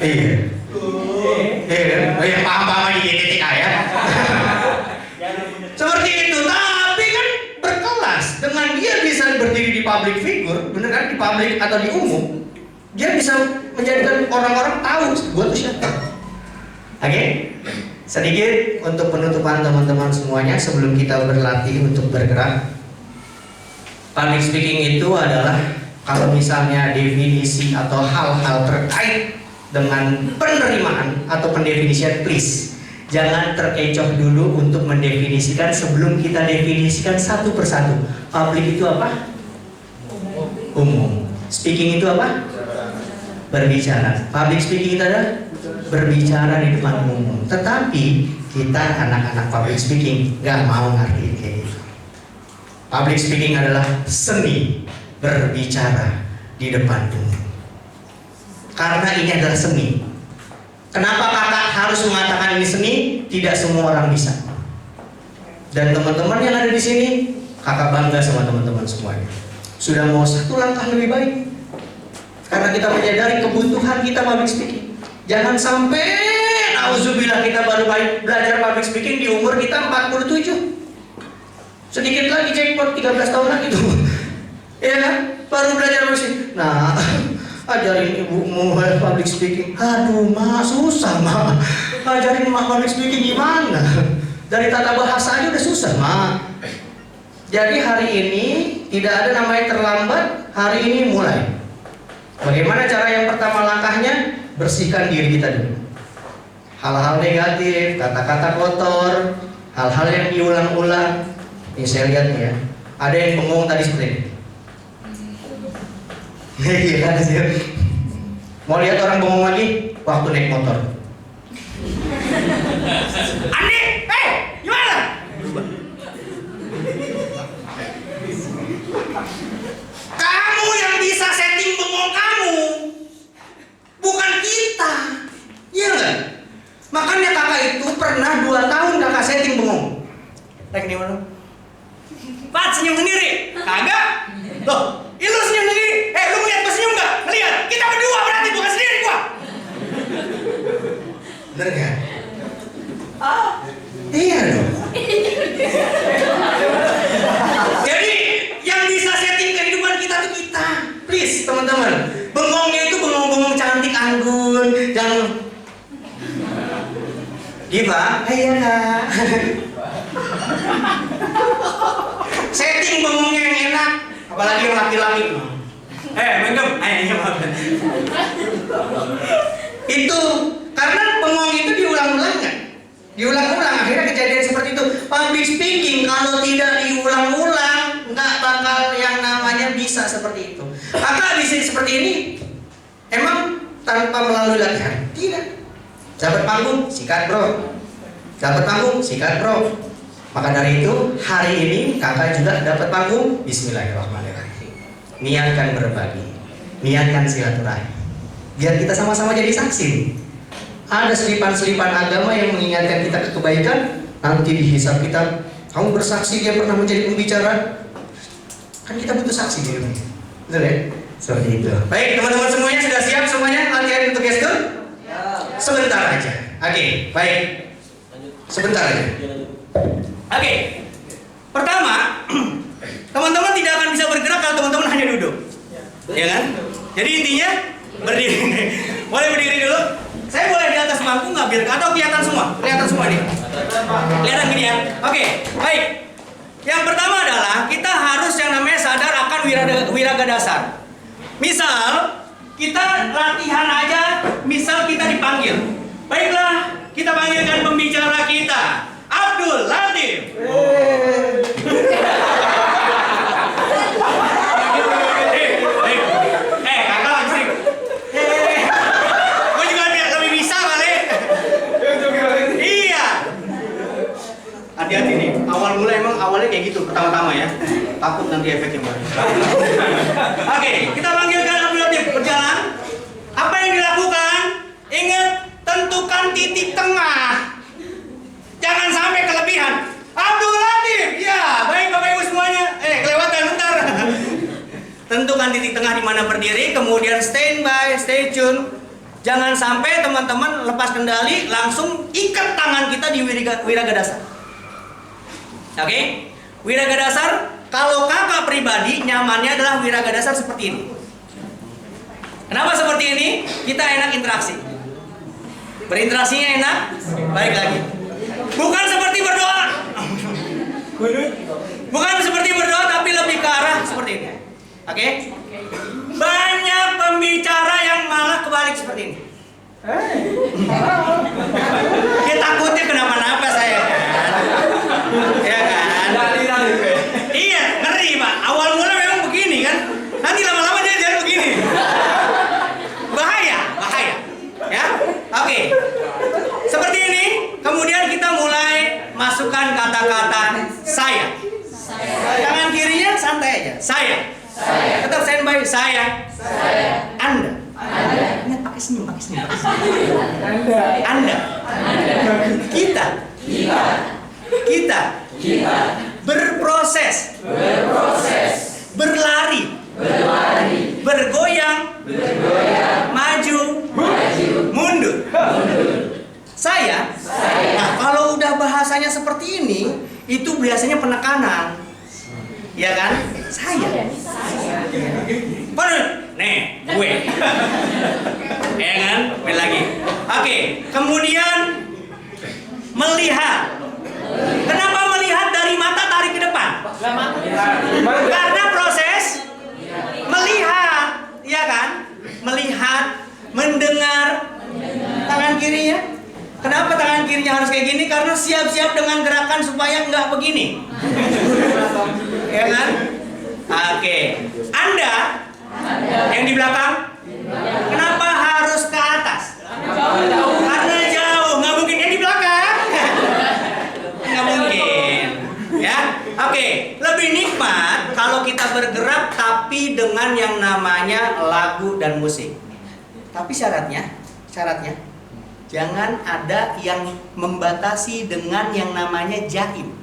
Iya. Paham-paham di GTTK ya. Seperti itu, tapi kan berkelas. Dengan dia bisa berdiri di public figure, bener kan, di publik atau di umum, dia bisa menjadikan orang-orang tahu gua tuh siapa. Oke? Sedikit untuk penutupan teman-teman semuanya sebelum kita berlatih untuk bergerak. Public speaking itu adalah kalau misalnya definisi atau hal-hal terkait dengan penerimaan atau pendefinisian, please jangan terkecoh dulu untuk mendefinisikan sebelum kita definisikan satu persatu. Public itu apa? Umum. Speaking itu apa? Berbicara. Public speaking itu adalah berbicara di depan umum. Tetapi kita anak-anak public speaking nggak mau ngerti kayak gitu. Public speaking adalah seni berbicara di depan umum. Karena ini adalah seni. Kenapa kakak harus mengatakan ini seni? Tidak semua orang bisa. Dan teman-teman yang ada di sini, kakak bangga sama teman-teman semuanya. Sudah mau satu langkah lebih baik. Karena kita menyadari kebutuhan kita public speaking. Jangan sampai nauzubillah kita baru belajar public speaking di umur kita 47. Sedikit lagi jackpot 13 tahun lagi tuh. Ya kan? Baru belajar public speaking. Nah, ajarin ibumu public speaking. Aduh, mak susah mak. Ajarin mak public speaking gimana? Dari tata bahasa aja udah susah mak. Jadi hari ini tidak ada namanya terlambat. Hari ini mulai. Bagaimana cara yang pertama langkahnya? Bersihkan diri kita dulu. Hal-hal negatif, kata-kata kotor, hal-hal yang diulang-ulang. Ini saya lihat nih ya. Ada yang bengong tadi seperti ini. Iya kan sih. Mau lihat orang bengong lagi? Waktu naik motor. Andi, gimana? Kamu yang bisa setting bengong kamu, bukan kita. Iya nggak? Makanya kakak itu pernah 2 tahun kakak setting bengong. Naik di mana? Pat, senyum sendiri. Kagak. Loh, lu senyum sendiri. Lu ngeliat gua senyum nggak? Ngeliat. Kita berdua berarti, bukan sendiri gua. Bener nggak? Iya dong. Jadi yang bisa setting kehidupan kita tuh kita. Please teman-teman, bengongnya itu bengong-bengong cantik anggun, jangan Diva, iya kak. Setting bengongnya yang enak, apalagi yang laki-laki. Menggem. Iya maaf. Itu karena bengong itu diulang-ulang kan? Diulang-ulang, akhirnya kejadian seperti itu. Public speaking kalau tidak diulang-ulang nggak bakal yang namanya bisa seperti itu. Apa bisa seperti ini? Emang tanpa melalui latihan? Tidak. Dapat panggung, sikat bro. Dapat panggung, sikat bro. Maka dari itu hari ini kakak juga dapat panggung. Bismillahirrahmanirrahim. Niatkan berbagi, niatkan silaturahmi. Biar kita sama-sama jadi saksi. Ada selipan-selipan agama yang mengingatkan kita ke kebaikan. Nanti dihisab kita, kamu bersaksi dia pernah menjadi pembicara. Kan kita butuh saksi di dunia. Betul ya? Seperti itu. Baik teman-teman semuanya sudah siap semuanya latihan untuk gestur? Sebentar aja. Oke, baik. Sebentar aja. Oke. Pertama, teman-teman tidak akan bisa bergerak kalau teman-teman hanya duduk. Ya kan? Jadi intinya berdiri. Boleh berdiri dulu. Saya boleh di atas panggung nggak biar atau kelihatan semua? Kelihatan semua nih. Kelihatan gini ya. Oke, baik. Yang pertama adalah kita harus yang namanya sadar akan wiraga dasar. Misal kita latihan aja, misal kita dipanggil. Baiklah, kita panggilkan pembicara kita, Abdul Latif. Kakak lagi. Gue juga lebih bisa kali. Iya. Hati-hati nih. Awalnya kayak gitu pertama-tama ya. Takut nanti efeknya baru. Oke, kita panggilkan Abdul Latif berjalan. Apa yang dilakukan? Ingat, tentukan titik tengah. Jangan sampai kelebihan. Abdul Latif, ya, baik Bapak Ibu semuanya. Kelewatan bentar. Tentukan titik tengah di mana berdiri, kemudian standby, stay tune. Jangan sampai teman-teman lepas kendali, langsung ikat tangan kita di wiraga dasar. Oke? Wiraga dasar, kalau kakak pribadi nyamannya adalah wiraga dasar seperti ini. Kenapa seperti ini? Kita enak interaksi. Berinteraksinya enak, baik lagi. Bukan seperti berdoa. Bukan seperti berdoa, tapi lebih ke arah seperti ini. Oke? Banyak pembicara yang malah kebalik seperti ini. Dia takutnya kenapa-napa saya kan? Ya kan? Iya, ngeri Pak. Awal mula memang begini kan? Nanti lama-lama dia jadi begini. Bahaya. Ya? Oke. Seperti ini, kemudian kita mulai masukkan kata-kata saya. Tangan kirinya santai aja. Saya. Tetap standby. Saya. Anda. Ingat pakai senyum. Anda. Kita. Berproses. Berlari. Bergoyang. Maju. Mundur. Saya. Nah, kalau udah bahasanya seperti ini, itu biasanya penekanan. Ya kan? Saya. Nih, gue. Ya kan? Balik lagi. Oke, kemudian melihat. Kenapa melihat dari mata tarik ke depan? Karena proses melihat, ya kan? Melihat, mendengar. Tangan kirinya. Kenapa tangan kirinya harus kayak gini? Karena siap-siap dengan gerakan supaya nggak begini. Ya kan? Oke. Anda yang di belakang, kenapa harus ke atas? Karena jauh, nggak mungkin yang di belakang. Nggak mungkin. Ya, oke. Lebih nikmat kalau kita bergerak tapi dengan yang namanya lagu dan musik. Tapi syaratnya jangan ada yang membatasi dengan yang namanya jaim.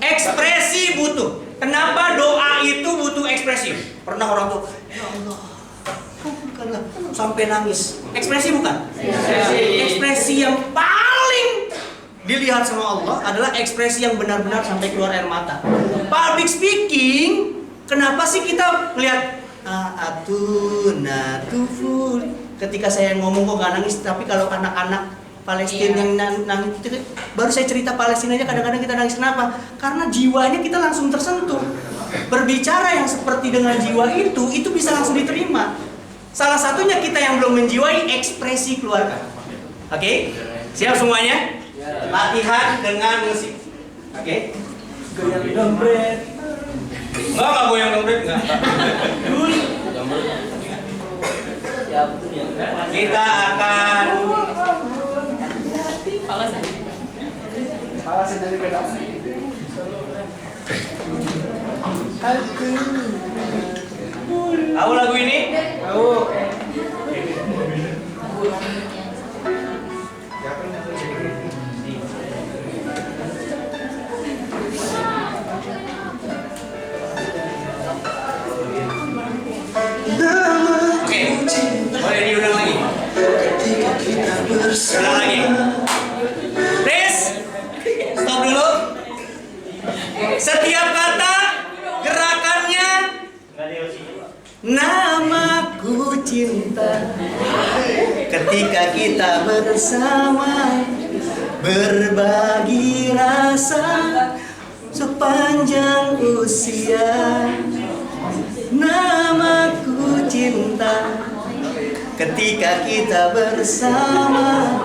Ekspresi butuh. Kenapa doa itu butuh ekspresi? Pernah orang tuh, ya Allah, kabulkanlah, sampai nangis. Ekspresi bukan? Ekspresi yang paling dilihat sama Allah adalah ekspresi yang benar-benar sampai keluar air mata. Public speaking, kenapa sih kita lihat tuful? Ketika saya ngomong kok gak nangis, tapi kalau anak-anak Palestina yang nangis, baru saya cerita Palestina aja kadang-kadang kita nangis. Kenapa? Karena jiwanya kita langsung tersentuh. Berbicara yang seperti dengan jiwa itu bisa langsung diterima. Salah satunya kita yang belum menjiwai, ekspresi keluarkan. Oke? Siap semuanya? Latihan dengan musik. Oke? Goyang dompet. Enggak goyang dompet, enggak. Ya betul ya. Kita akan Alasan dari beda. tahu lagu ini? Tahu. Oke. Boleh diulang lagi. Ulang lagi. Please. Stop dulu. Setiap kata gerakannya namaku cinta. Ketika kita bersama berbagi rasa sepanjang usia. Namaku cinta. Ketika kita bersama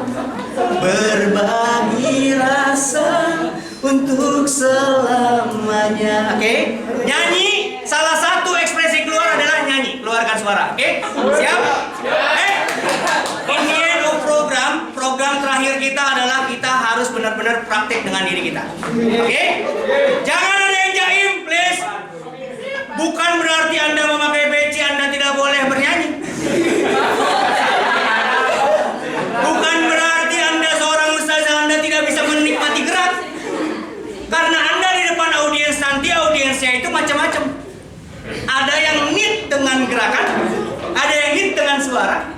berbagi rasa untuk selamanya. Oke? Nyanyi, salah satu ekspresi keluar adalah nyanyi, keluarkan suara. Oke? Siap? In the end of program terakhir kita adalah kita harus benar-benar praktik dengan diri kita. Oke? Jangan ada yang jaim, please. Bukan berarti Anda memakai peci Anda tidak boleh bernyanyi. Bukan berarti Anda seorang ustazah Anda tidak bisa menikmati gerak. Karena Anda di depan audiens nanti, audiensnya itu macam-macam. Ada yang need dengan gerakan, ada yang need dengan suara,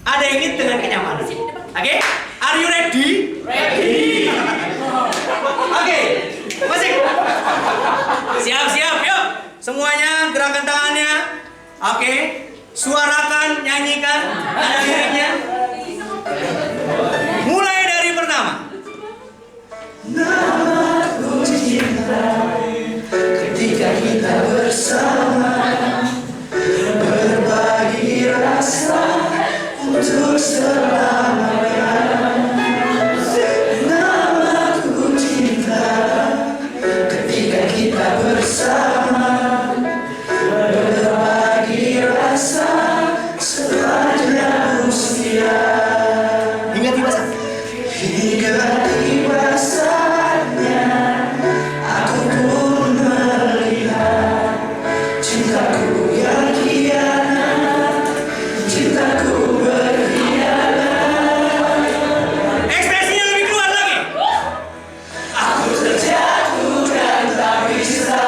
ada yang need dengan kenyamanan. Oke? Are you ready? Ready. Oke. Musik. Siap-siap, yuk. Semuanya gerakan tangannya. Oke. Suarakan, nyanyikan, ada liriknya. Mulai dari pertama. Namaku cinta. Ketika kita bersama berbagi rasa untuk selamanya. Namaku cinta. Ketika kita bersama berbagi rasa sepanjang usia. Hingga tiba saatnya aku pun melihat cintaku yang kianat, cintaku berkhianat. Ekspresinya lebih keluar lagi. Aku terjatuh dan tak bisa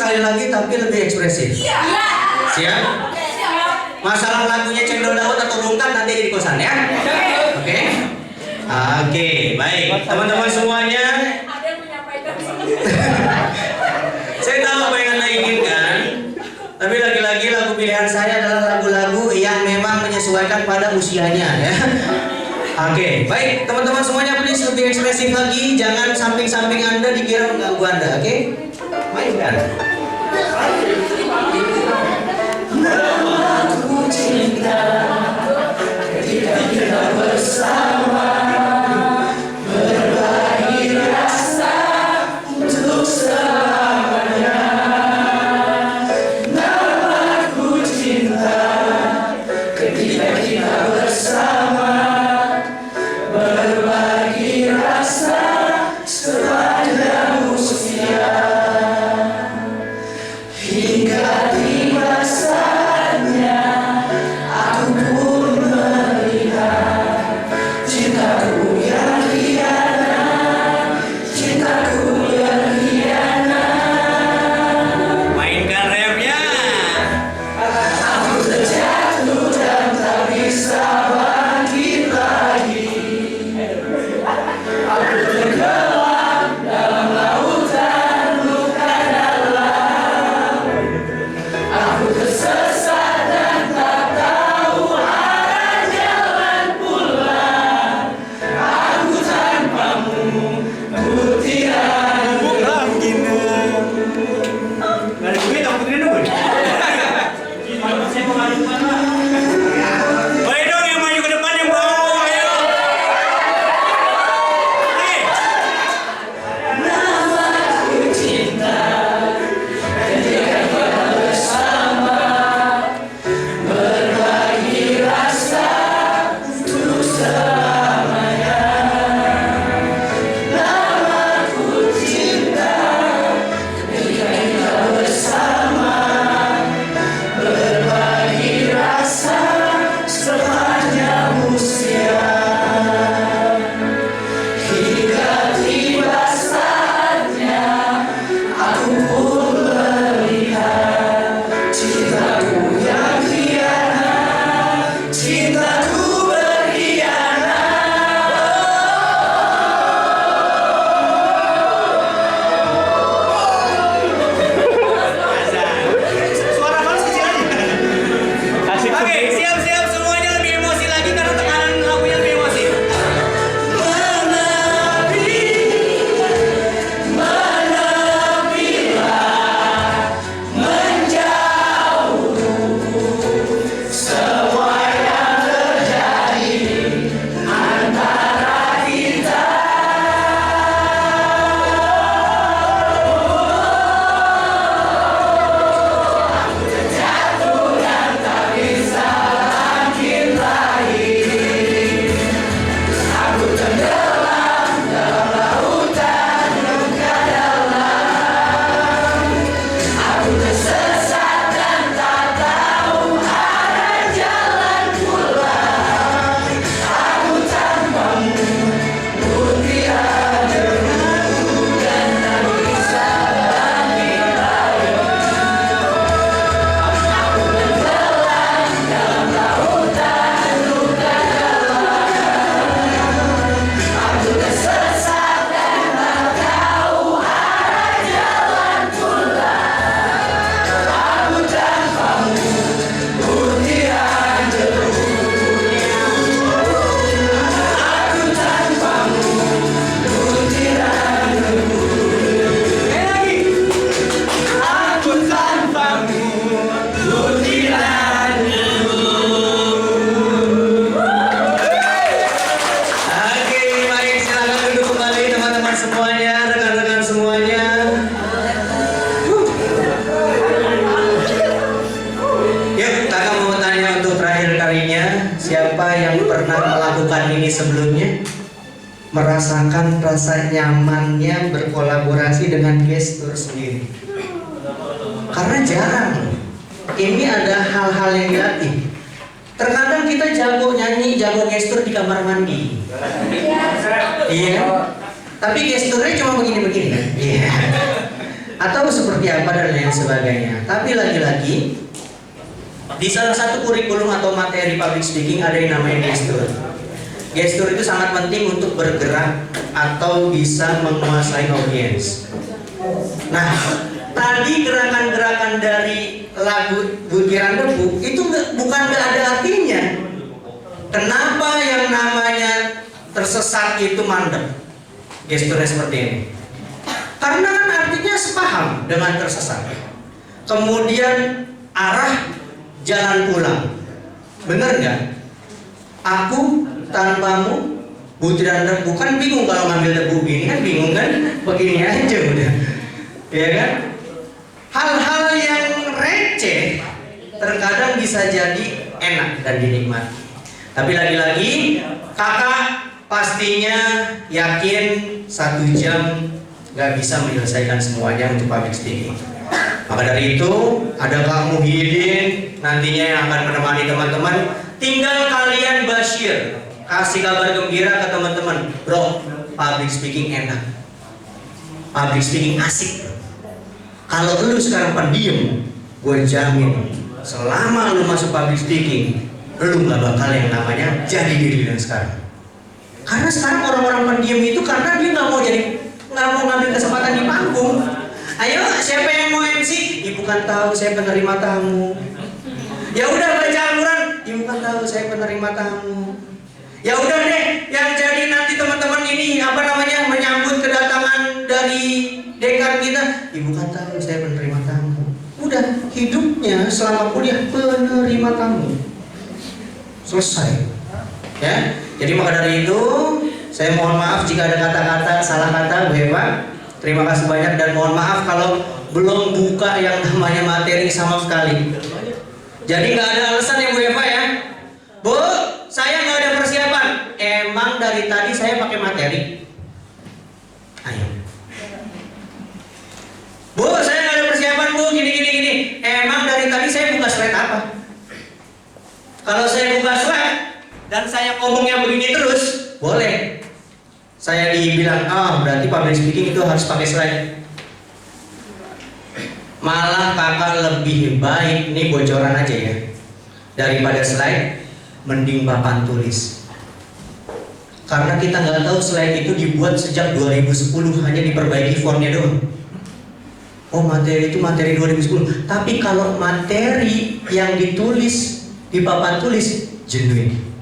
sekali lagi tapi lebih ekspresif. Iya. Siap? Siap. Masalah lagunya Cendol Dawet atau Rungkat nanti di kosan ya. Oke? Oke, baik. Teman-teman semuanya, Ada yang menyampaikan. saya tahu apa yang Anda inginkan. Tapi lagi-lagi lagu pilihan saya adalah lagu-lagu yang memang menyesuaikan pada usianya ya. Oke, baik teman-teman semuanya, please lebih ekspresif lagi. Jangan samping-samping Anda dikira mengganggu Anda, oke? Mainkan. Aku cinta ketika kita bersama, berbagi rasa untuk selamanya. Namaku cinta ketika kita bersama, berbagi rasa sepanjang usia, hingga tiba saatnya aku pun melihat cintaku yang hianat, cintaku yang hianat. Mainkan rapnya. Aku terjatuh dan tak bisa bangkit lagi. Aku tenggelam dalam lautan luka dalam. Aku tersesat dan tak tahu arah jalan pulang. Aku tanpamu, ku tiada. Gak ada duit, aku tidak nunggu. Boleh dong yang maju ke depan, yang bawah, ayo. Oke. Namaku cinta ketika kita bersama, berbagi rasa untuk selamanya. Namaku cinta ketika kita bersama, berbagi rasa sepanjang usia, hingga tiba saatnya aku pun melihat cintaku yang hianat, cintaku Suara fals kecil aja. Oke, siap-siap semuanya, lebih emosi lagi karena tekanan lagunya lebih emosi. menepilah, menjauh semua yang terjadi antara kita. Aku terjatuh dan tak bisa bangkit lagi. Aku tenggelam dalam lautan luka dalam. Aku tersesat dan tak tahu arah jalan pulang. Aku tanpamu pun tiada guru dan tak bisa bangkit lagi. Aku tenggelam dalam lautan luka dalam. Aku tersesat dan tak tahu arah jalan pulang. Aku tanpamu pun tiada guru. Aku tanpamu pun tiada guru. Lagi. Aku tanpamu pun tiada Oke, baik, silakan duduk kembali teman-teman semuanya, rekan-rekan semuanya. Yuk, kakak mau tanya untuk terakhir kalinya, siapa yang pernah melakukan ini sebelumnya? Merasakan rasa nyamannya berkolaborasi dengan gestur sendiri. Karena jarang. Ini ada hal-hal yang dilatih. Terkadang kita jago nyanyi, jago gestur di kamar mandi. Iya. Tapi gesturnya cuma begini-begini kan? Iya. Atau seperti seperti apa dan lain sebagainya. Tapi lagi-lagi di salah satu kurikulum atau materi public speaking ada yang namanya gestur. Gestur itu sangat penting untuk bergerak atau bisa menguasai audiens. Nah, tadi gerakan-gerakan dari lagu Butiran Debu itu bukan nggak ada artinya. Kenapa yang namanya tersesat itu mandek? Gesturnya seperti ini. Karena kan artinya sepaham dengan tersesat. Kemudian arah jalan pulang. Bener nggak? Aku tanpamu butiran debu, kan bingung kalau ngambil debu gini, kan bingung kan? Begini aja udah. Ya kan? Hal-hal yang receh terkadang bisa jadi enak dan dinikmati. Tapi lagi-lagi kakak pastinya yakin 1 jam gak bisa menyelesaikan semuanya untuk public speaking. Maka dari itu ada Kak Muhyiddin nantinya yang akan menemani teman-teman. Tinggal kalian Bashir kasih kabar gembira ke teman-teman, bro, public speaking enak, public speaking asik. Kalau lu sekarang pendiam, gue jamin selama lu masuk public speaking, lu nggak bakal yang namanya jadi diri yang sekarang. Karena sekarang orang-orang pendiam itu karena dia nggak mau ngambil kesempatan di panggung. Ayo, siapa yang mau MC? Ibu kan tahu saya penerima tamu. Ya udah baca Al-Quran. Ibu kan tahu saya penerima tamu. Ya udah deh, yang jadi nanti teman-teman ini menyambut kedatangan dari dekan kita. Ibu kan tahu saya penerima tamu. Udah, hidupnya selama kuliah penerima tamu. Selesai. Ya. Jadi maka dari itu saya mohon maaf jika ada kata-kata salah kata Bu Eva. Terima kasih banyak dan mohon maaf kalau belum buka yang namanya materi sama sekali. Jadi nggak ada alasan ya Bu Eva ya. Bu, saya nggak ada persiapan. Emang dari tadi saya pakai materi. Ayo. Bu, saya nggak ada persiapan Bu. Gini. Emang dari tadi saya buka slide apa? Kalau saya buka slide dan saya ngomongnya begini terus, boleh. Saya dibilang, berarti public speaking itu harus pakai slide. Malah kakak lebih baik, ini bocoran aja ya, daripada slide, mending papan tulis. Karena kita nggak tahu slide itu dibuat sejak 2010, hanya diperbaiki fontnya doang. Oh, materi itu materi 2010. Tapi kalau materi yang ditulis di papan tulis, genuine.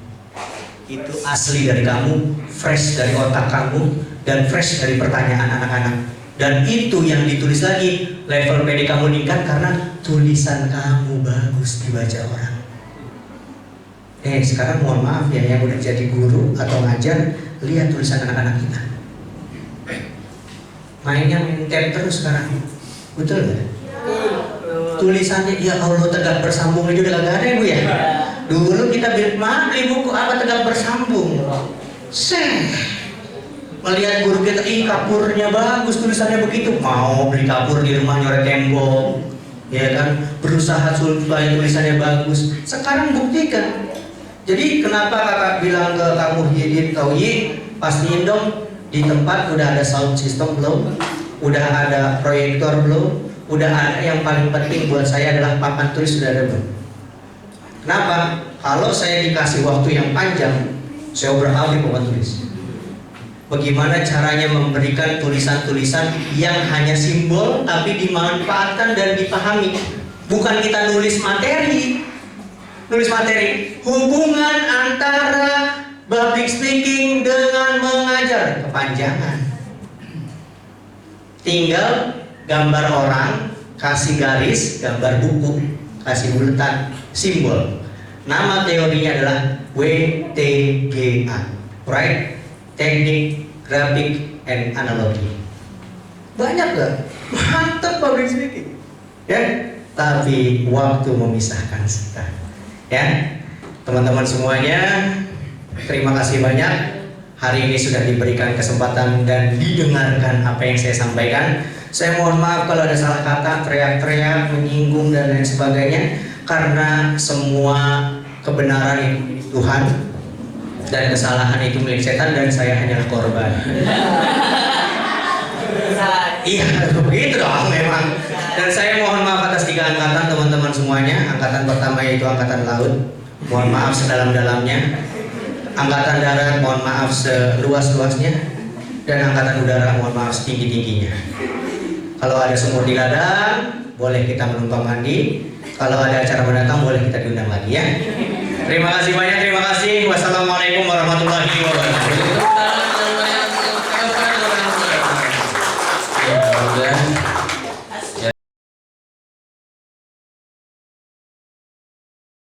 Itu asli dari kamu, fresh dari otak kamu, dan fresh dari pertanyaan anak-anak. Dan itu yang ditulis lagi, level PD kamu meningkat karena tulisan kamu bagus dibaca orang. Sekarang mohon maaf ya, yang udah jadi guru atau ngajar, lihat tulisan anak-anak kita. Main tab terus sekarang, betul nggak? Tulisannya, ya Allah, tegak bersambung aja udah gak ada ya Bu ya? Dulu kita beli buku apa tegak bersambung. Melihat guru kita, kapurnya bagus, tulisannya begitu, mau beli kapur di rumah nyoret tembok, ya kan? Berusaha supaya tulisannya bagus. Sekarang buktikan. Jadi kenapa kakak bilang ke kamu Muhyiddin, pastiin dong di tempat udah ada sound system belum? Udah ada proyektor belum? Udah ada, yang paling penting buat saya adalah papan tulis sudah ada belum? Kenapa? Kalau saya dikasih waktu yang panjang, saya beralih papan tulis. Bagaimana caranya memberikan tulisan-tulisan yang hanya simbol tapi dimanfaatkan dan dipahami. Bukan kita nulis materi. Hubungan antara public speaking dengan mengajar kepanjangan. Tinggal gambar orang, kasih garis, gambar buku, kasih buletan, simbol. Nama teorinya adalah WTGA, right? Teknik, grafik, and analogi. Banyak gak? Mantap public speaking. Ya, tapi waktu memisahkan kita. Ya, teman-teman semuanya, terima kasih banyak. Hari ini sudah diberikan kesempatan dan didengarkan apa yang saya sampaikan. Saya mohon maaf kalau ada salah kata, teriak-teriak, menyinggung dan lain sebagainya. Karena semua kebenaran itu milik Tuhan dan kesalahan itu milik setan dan saya hanyalah korban. Iya, begitu dong memang. Dan saya mohon maaf atas 3 angkatan teman-teman semuanya. Angkatan pertama yaitu Angkatan Laut, mohon maaf sedalam-dalamnya. Angkatan Darat, mohon maaf seluas-luasnya. Dan Angkatan Udara, mohon maaf setinggi-tingginya. Kalau ada sumur di ladang, boleh kita menumpang mandi. Kalau ada acara mendatang, boleh kita diundang lagi ya. Terima kasih banyak, terima kasih. Wassalamualaikum warahmatullahi wabarakatuh. Ya,